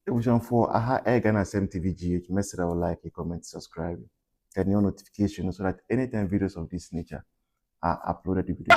Evolution for aha Ghana SMTVGH. Message our like, comment, subscribe, turn your notification so that anytime videos of this nature are uploaded to video.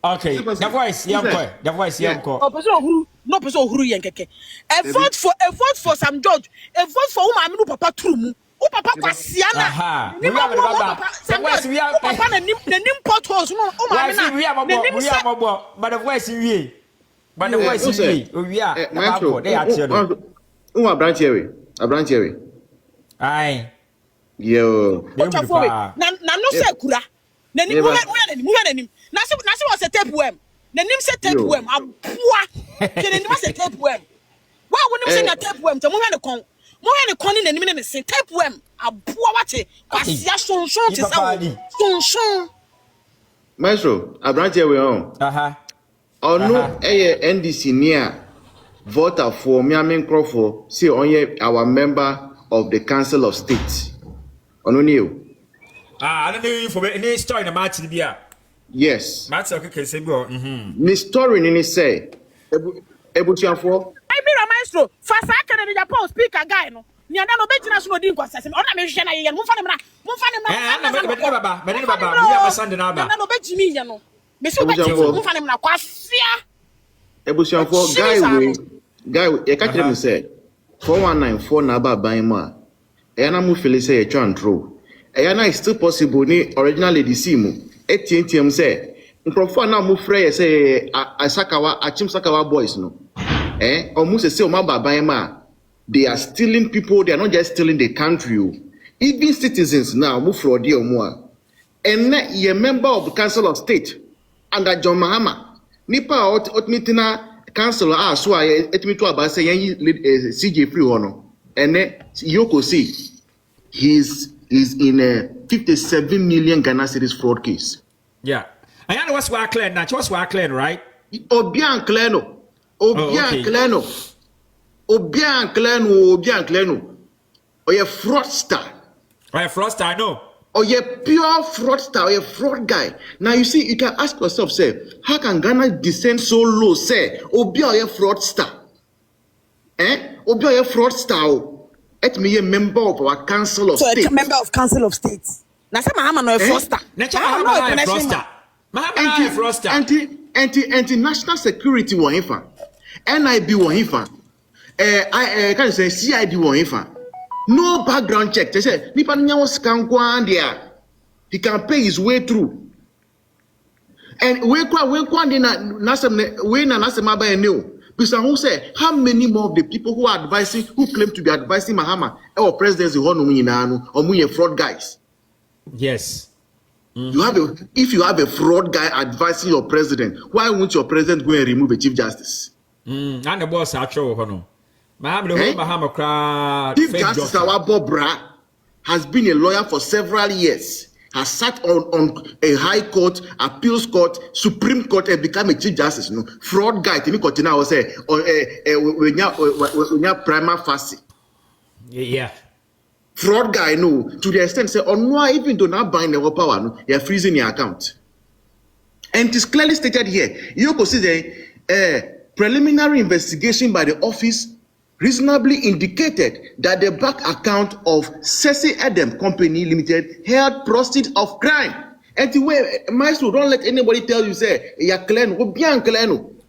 Okay, the voice, the voice, no person who yankeke. A vote for some judge, a vote for whom I mean papa trumu. O papa kwasiana. Aha. We have papa na nim potholes no. O ma na. We have but the voice we. But the voice we are. They are children. Who are branch here? A branch here. Aye. Yo. Na no se kura. Na nim na se was a tape worm. Na nim se tape worm aboa. Ke na nim se tape worm. Wa wonim se na tape worm. Te mo hwe ne kon. Mo hwe ne kon na nim ne se tape worm aboa wate. Kwasia sonson te se sonson. Maestro, a branch here we on. Aha. Ono NDC near voter for Miami Crawford say onye our member of the Council of State. Ono new. I don't know for any story na match bia. Yes. Match okay say go. Ni story ni say ebuchiafo. I be a maestro. Fasa ka na Japan speaker guy no. Ni ada no be national din kwa sase. Ona me hwe na ye. Mumfa ne mra. Baba. We have a Sunday na ba. Na no be jimi ye no. Me so be jimi. Mumfa ne mra kwa sia. Ebuchiafo guy e ka kire me say 4194 na ba ban mu a. E na mu feel say e twa ntro. Eyana is still possible ni original NDC mu etiem say nkrofo na mu frɛ say asakawa achim sakawa boys no omu say o ma baban ma they are stealing people. They are not just stealing the country. Even citizens now mu fraud omu a enne ye member of the Council of State under John Mahama nipa otmitina council so etimitu aba say yan CJ free ho no enne yoko see is in a 57 million Ghana cedis fraud case. Yeah. I know what's clear now. What's clear, right? Obian Cleno. Obian Cleno. Or a fraudster. Or a fraudster, I know. Or a pure fraudster, or a fraud guy. Now you see, you can ask yourself, say, how can Ghana descend so low, say, Obian a fraudster? Obian a fraudster. Let me a member of our Council of State. So a member of Council of State. Na say Mahama no a fraudster. Mahama no a fraudster. Anti-national security won hifa. NIB won hifa. I can say CID won hifa. No background check. They say nipa nyawo scan kwan dia. He can pay his way through. And we kwan dey na nasem aba eneo. Because who say how many more of the people who are advising, who claim to be advising Mahama or presidency or fraud guys? Yes. If you have a fraud guy advising your president, why won't your president go and remove a chief justice? And the boss actually Mahama Chief Justice Bobra has been a lawyer for several years. Has sat on a high court, appeals court, Supreme Court, and become a chief justice. No fraud guy. Timi continue was say, when you prima facie. Yeah. Fraud guy no to the extent say no even do not bind the power no you're freezing your account. And it is clearly stated here. You could see the preliminary investigation by the office reasonably indicated that the bank account of Sesi Adam Company Limited held proceeds of crime. And the way, Maestro, don't let anybody tell you, say, you're clean, or bien clean.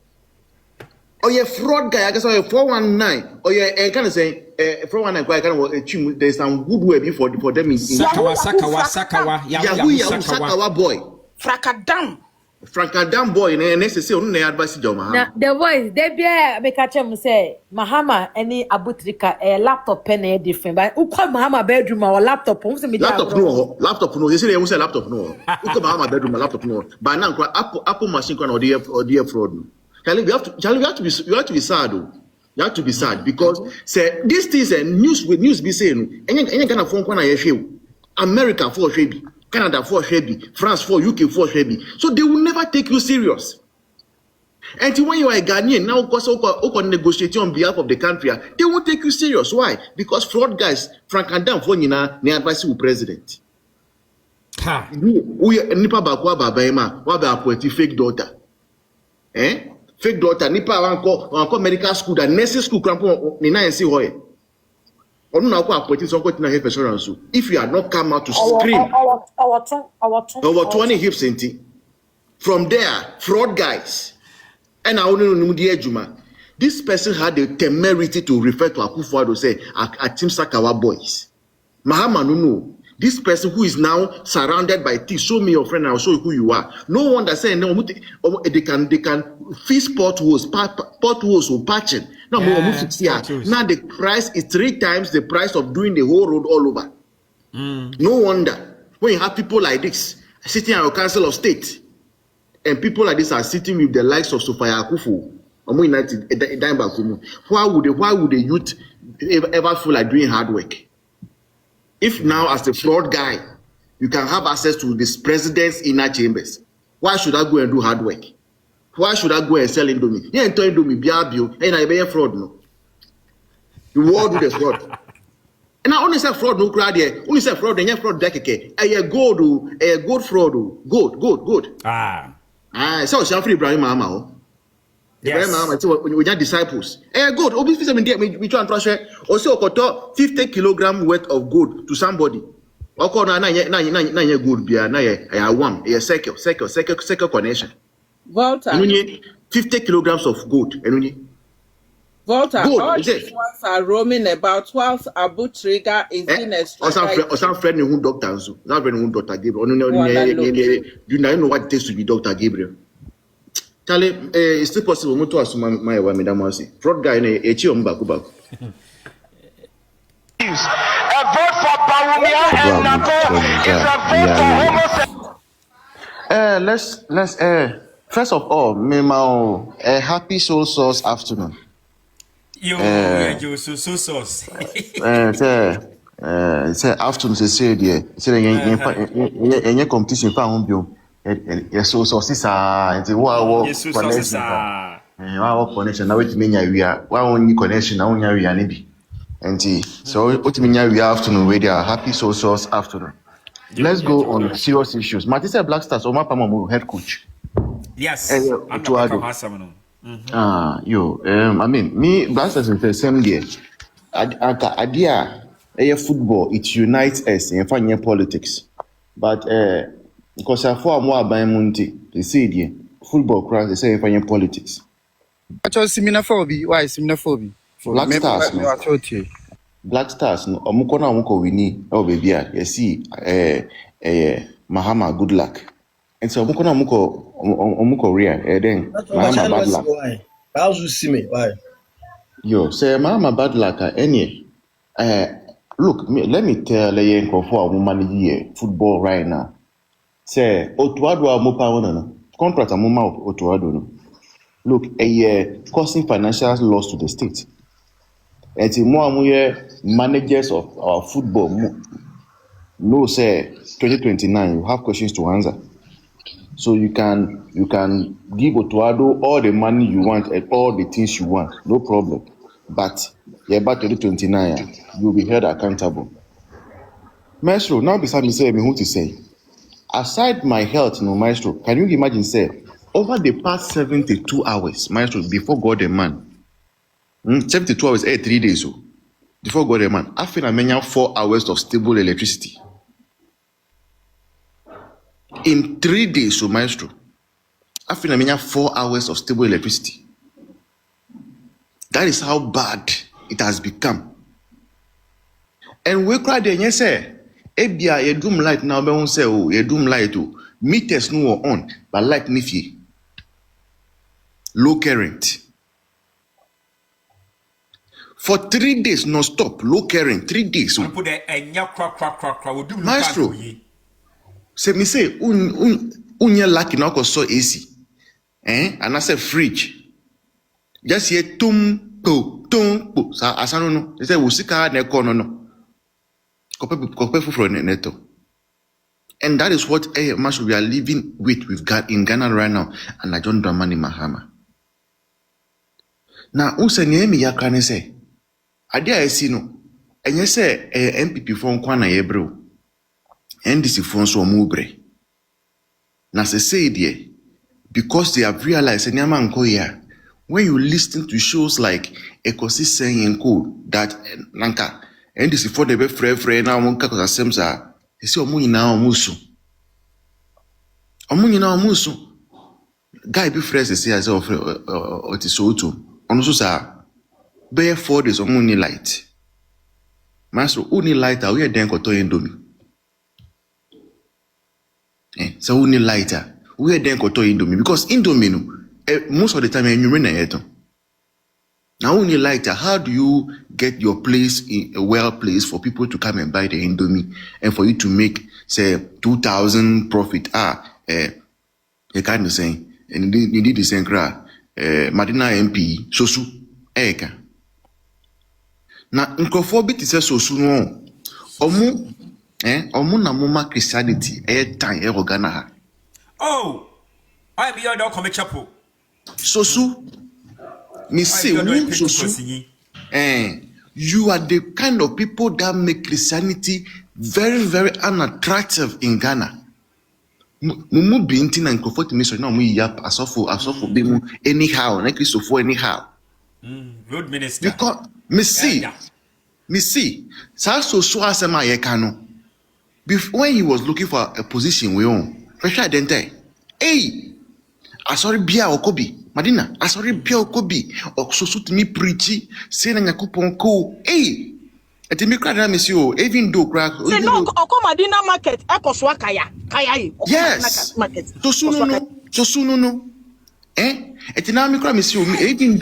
Or you're fraud guy, I guess, or you're 419, or you're kind of saying, 419, there's some good way for them in Sakawa, Yahoo boy. Frankadam boy, and necessary only advice Joma. The voice, they be catch him say, Mahama, any abutrika, a laptop pen, different. But who call Mahama bedroom or laptop? Laptop no. They say they will say laptop no. Who call Mahama bedroom, laptop no. But now, Apple machine or dear fraud. You have to be sad. You have to be sad because say these things and news be saying, any kind of phone corner you America for Shebi. Canada for Shebi, France for UK for Shebi. So they will never take you serious. And when you are a Ghanaian, now also negotiating on behalf of the country, they won't take you serious. Why? Because fraud guys, Frank and Dan for Nina, they advise you president. We nipa bakwa babaema, wa ba appointee fake daughter. fake doctor nipa wanko medical school that nursing school krampo ni na ensi hoye onu na kwa appointment so kwati na health insurance. If you are not come out to scream our 20 hips enti from there fraud guys and I only the ejuma. This person had the temerity to refer to Akufo-Addo say Team Sakawa boys. Mahama no. This person who is now surrounded by thieves, show me your friend and I'll show you who you are. No one that saying no, they can fix potholes or patching. Now the price is 3 times the price of doing the whole road all over. No wonder when you have people like this sitting at your council of state, and people like this are sitting with the likes of Sophia Akufo. Why would the youth ever feel like doing hard work? If now, as the fraud guy, you can have access to this president's inner chambers, why should I go and do hard work? Why should I go and sell Indomie? Yeah, and Indomie, biabio, and I be a fraud no. The world do the fraud. And I only say fraud no crowd here. Only say fraud, and yeah, fraud dekeke. A gold fraud, gold. So Shafri Ibrahim Mahama. Yes. We have disciples. Good. Obviously, we try and transfer. Also, 50 kilogram worth of gold to somebody. Okay, na gold bia na one. A circle connection. Volta. 50 kilograms of gold. Volta. Gold, all these ones are roaming about whilst Abu Trigger is in a strike. Or some friend who doctor. Not friend who Dr. Gabriel. Do you know what it takes to be Dr. Gabriel? Charlie, it's still possible. Mutu asuma my wa madam say. Fraud guy na echi o mbaku baku. A vote for Bawumia and Nako is a vote for homosexuality. Let's first of all, Mimao, a happy soul source afternoon. Yo, so sauce. Say afternoon say there. Say any competition for home bio. Yes, so sisa nti wo connection wa connection na wetimi nya wia wa woni connection na wonya wia ne bi nti so wetimi nya wia afternoon we there happy source afternoon. Let's go on serious issues. Matisa Black Stars Omapama head coach. Yes, I'm not I mean me Black Stars in the same day idea football it unites us in fanya politics but because I for more by Monte, they say the football crowd, they say if I politics. I chose seminophobia. Why seminophobia? Black Stars, Black Stars, no, Omukona Omuko Winnie, oh baby, you see, Mahama, good luck. And so Omukona Omuko Ria, then Mahama bad luck. How's you see me? Why? Yo, say Mahama bad luck, any. Look, let me tell you, for a woman here, football right now. Say, Otuado Mopa no contract a moma of Otuado no. Look, a year causing financial loss to the state. And the more managers of our football no say 2029 you have questions to answer. So you can give Otuado all the money you want and all the things you want, no problem. But about 2029 you'll be held accountable. Maestro, now beside me say me who to say. Aside my health, no, Maestro, can you imagine, say, over the past 72 hours, Maestro, before God and man, 72 hours, 3 days, so, before God and man, I feel I 4 hours of stable electricity. In 3 days, so, Maestro, I feel I 4 hours of stable electricity. That is how bad it has become. And we cried and yes, sir. Ebia ye doom light now be won say oh ye doom light oh meters no on but light nifi low current for 3 days non stop low current 3 days so put enya kwa we do Maestro say me say unya lucky na ko so AC and I say fridge just here tum sa asano no say wo sika na ko no and that is what much we are living with in Ghana right now. And I don't Dramani Mahama. Now, Usa Nyame Yakane say, I dare see no, and you say MPP phone Kwana Ebro, NDC phone so mubre. Now, say, dear, because they have realized Nyaman Koya, when you listen to shows like Ekosi saying code that Nanka NDC for the free now monka cause asemsa they say omu nyina omusu guy be fresh say as of otisoto onu so sa be 4 days omu ni light master uni lighter we den ko to indomie so uni lighter we den ko to indomie because indomie no most of the time you run it. Now only lighter, how do you get your place in a well place for people to come and buy the indomie and for you to make say 2,000 profit? You can't say and you need the same crowd. Madina MP Sosu Ayɛka. Now Nkofobit is a Sosu no. Omu na muma Christianity time Ghana. Oh, I am your dog come chapel. Sosu, me say, Sosu, you are the kind of people that make Christianity very, very unattractive in Ghana. Mumu binti na nkofo me so na mu yap asofo be mu anyhow na Christopher anyhow. Road minister. Because me see, so asema Ayɛka no. Before when he was looking for a position we own, fresh identity. Hey, asori bia okobi madina asori bia okobi oksoso timi preachi say na yakopon ko etimi kra na mesio even though crack say no oko madina market ekoso akaya yi yes market so sunu no etina mi kra mesio even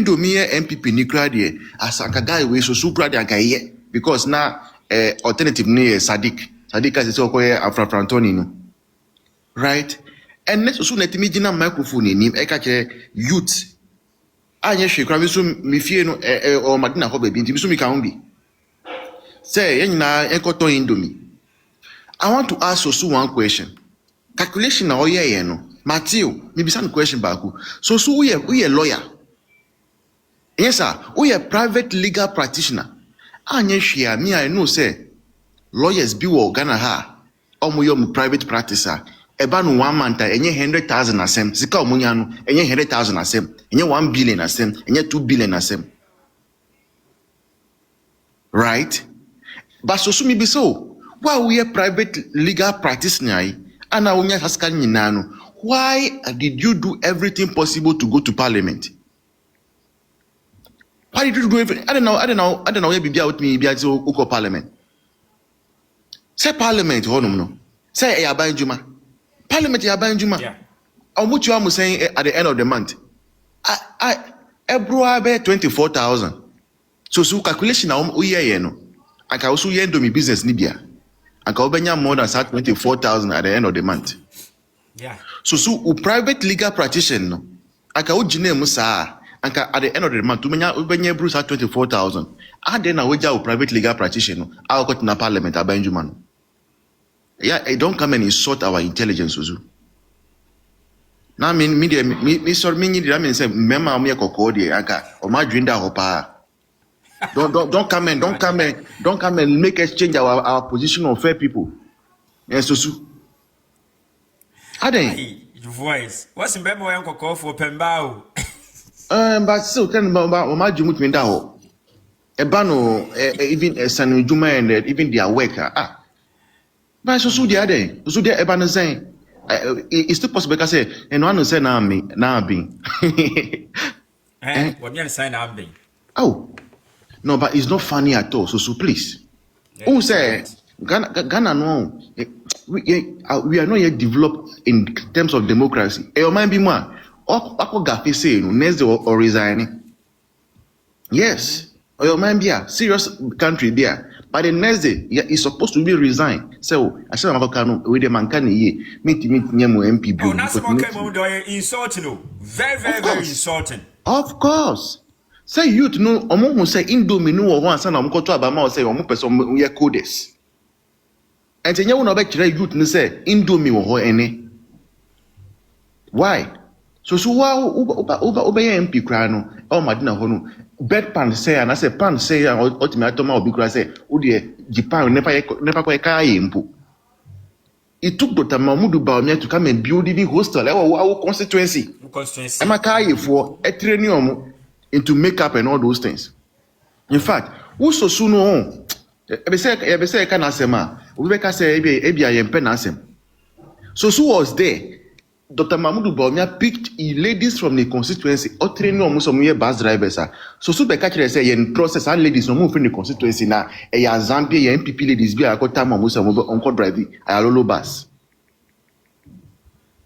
though me MPP ni kra de asanka guy we so kra de agaye because na alternative ni Sadiq as say okoye Afrafrantoni no right. And next soon let me jina microphone in him eka youth anye hwekra me so me fie no o madina ho baby nti so me kan bi say yenina ekoto indomie. I want to ask Sosu one question. Calculation na oye no Matthew me bisa no question back. Sosu we lawyer. Yes sir, we a private legal practitioner. Anye hwea me I know say lawyers bi wo Ghana ha omo private practicer. Eba no 1 month enye 100,000 asem sika omunya no enye 100,000 asem enye 1 billion asem enye 2 billion asem right but Sosu mi be so why we a private legal practitioner and now unya haska nyina no why did you do everything possible to go to parliament? Why did you do everything? I don't know where bibia with me bia to go parliament say parliament honum no say e aban juma Parliament yaban juma. Yeah. Omuchu am saying at the end of the month. Ebro be 24,000. So calculation na uye no. Aka also yendo mi business ni bia. Aka obenya more than 24,000 at the end of the month. Yeah. So private legal practitioner no. Aka ujine mu sa. Aka at the end of the month ubenya bro 24,000. Then na weja private legal practitioner no. Aka na parliament aban juma no. Yeah, I don't come and insult our intelligence, Suzu. Now, me sorry, I mean, say, member me kokodi, aka, or my drinda hopa. Don't come and make us change our position on fair people. Yes, Suzu. Hey, your voice. What's in Bemo and Coco for Pembao? But still, tell about my jumut mindaho. Ebano, even a San Juma and even their worker. But so the other, so the Ebana saying, it's still possible to say, and one will say, now being. What you say now being? Oh, no, but it's not funny at all. So please. Who say, Ghana, no, we are not yet developed in terms of democracy. It might be more. Ako gafe say, next or resigning. Yes, or your man be a serious country there. But the next day, it's supposed to be resigned. So I said, I'm with the man can ye meet Nyamo MP. Oh, that's what insulting. Very insulting. Of course. Say youth no omo say indomie no wo ansa na omko to abama say omo person ye codes. And say nyawo na be kire youth no say indomie wo ho ene. Why? So wa uba MP kra no o madina ho no bed pan say and I say pan say ultimately ma obi kra say o de Japan never kwa kai mpo. it took Dr. Mahmoud Bawumia to come and build the hostel. Our constituency. I'm a carry for a training into makeup and all those things. In fact, who so soon on? Ebese can asema. We can say ebi ayempe nasem. So who was there? Dr. Mahmoud Bawumia picked ladies from the constituency or training almost some year bus drivers. So be catch say in process and ladies no move in the constituency na ya Zambia ya MPP ladies be akota almost some onko driving alolo bus.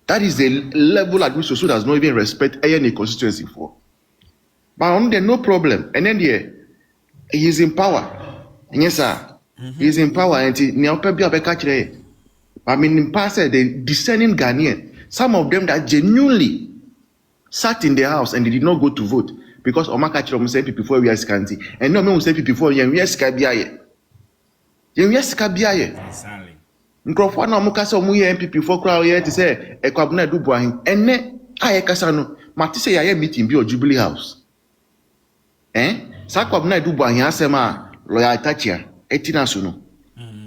That is the level at which Sosu does not even respect any constituency for. But on there no problem. And then there he is in power. And yes sir. He is in power and he be catch. I mean in past the discerning Ghanaian. Some of them that genuinely sat in their house and they did not go to vote because Omaka Chirom said before we are scanty. And no one said before we are scabiaye. Yes, scabiaye. Nkrofo na Omaka say omuye MPP for crowd here to say Ekwabuna Dubuahin. Ene Ayɛka no mati say yaye meeting bi o Jubilee House. Sa Ekwabuna Dubuahin asema lawyer Tachia etina so no.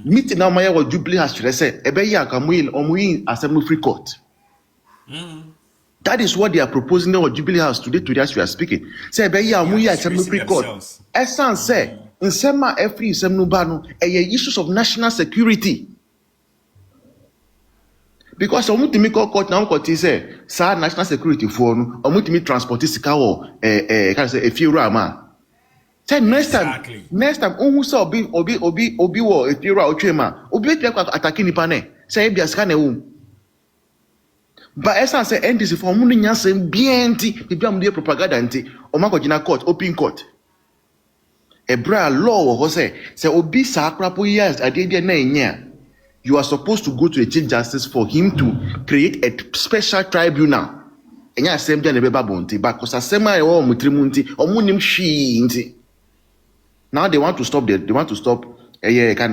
Meeting na maye wo Jubilee House kire say ebe yi akamuyi omuyi Assembly Free Court. That is what they are proposing now at Jubilee House today as we are speaking. Say, Assembly Court. Essence say, in Sema every Semnubano, issues of national security. Because omutimi court now court say, sa national security for omutimi transport or can say a few rama. Say next time, who saw obi wo a few ochema, obi attacking Nipane. Say be scan. But essence say NDC for mundi nyanse bienti bibi amde propaganda nti o makogina court open court ebra law wo say obi sa akrapo years adebia na enya you are supposed to go to the chief justice for him to create a special tribunal enya assembly na beba bonti because asema e wo mutrimu nti omunim hwi nti now they want to stop kind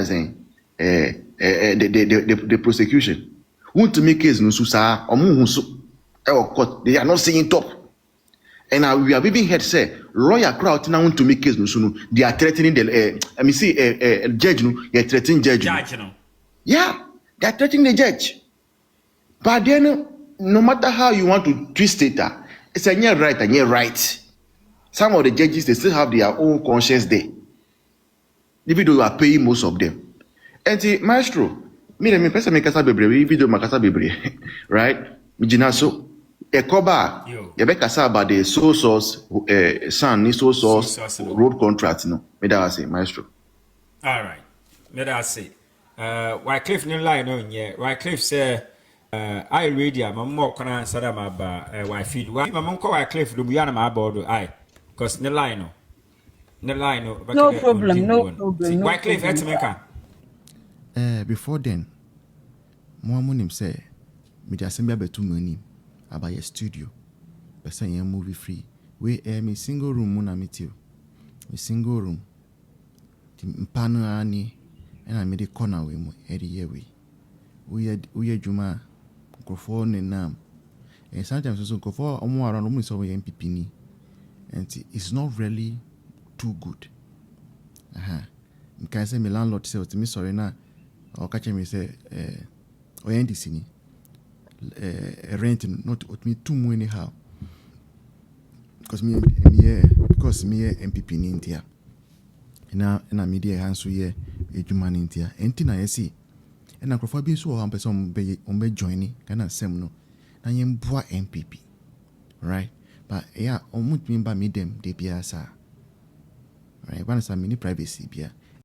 of saying the prosecution. Want to make case no susa court they are not saying top and we have even heard say lawyer crowd now want to make case no they are threatening the judge no they are threatening judge no. Yeah, they are threatening the judge, but then no matter how you want to twist it it's a near right. Some of the judges they still have their own conscience there even though you are paying most of them. And the maestro me pesa me kasa bebre video makasa bebre right mijina so ekoba you be kasa about the sole source sole source road contract no me that say maestro. All right, me that say Wycliffe no line no nye Wycliffe say I read ya mammo kana sada ma ba why feed why mammo ko Wycliffe do buya na ma bodo I because no line no problem Wycliffe etimeka. Before then, Moamonim say, me just send me betu money about your studio. But say you movie free. We me single room muna meet you. Me single room. The mpano ani, and I made a corner we mo every year we. We juma go nam. And sometimes also go for omo around omo so we MPP ni. And it's not really too good. Can say me landlord say to me sorry na. Or catch me say or NDC ni renting not me too much anyhow because me MPP ni India na media hands here ejuma ni India enti na yesi and akrofo bi so am person be join kana sem no na yem boa MPP right but yeah omut me ba me dem de bia sa right one sa mini privacy bia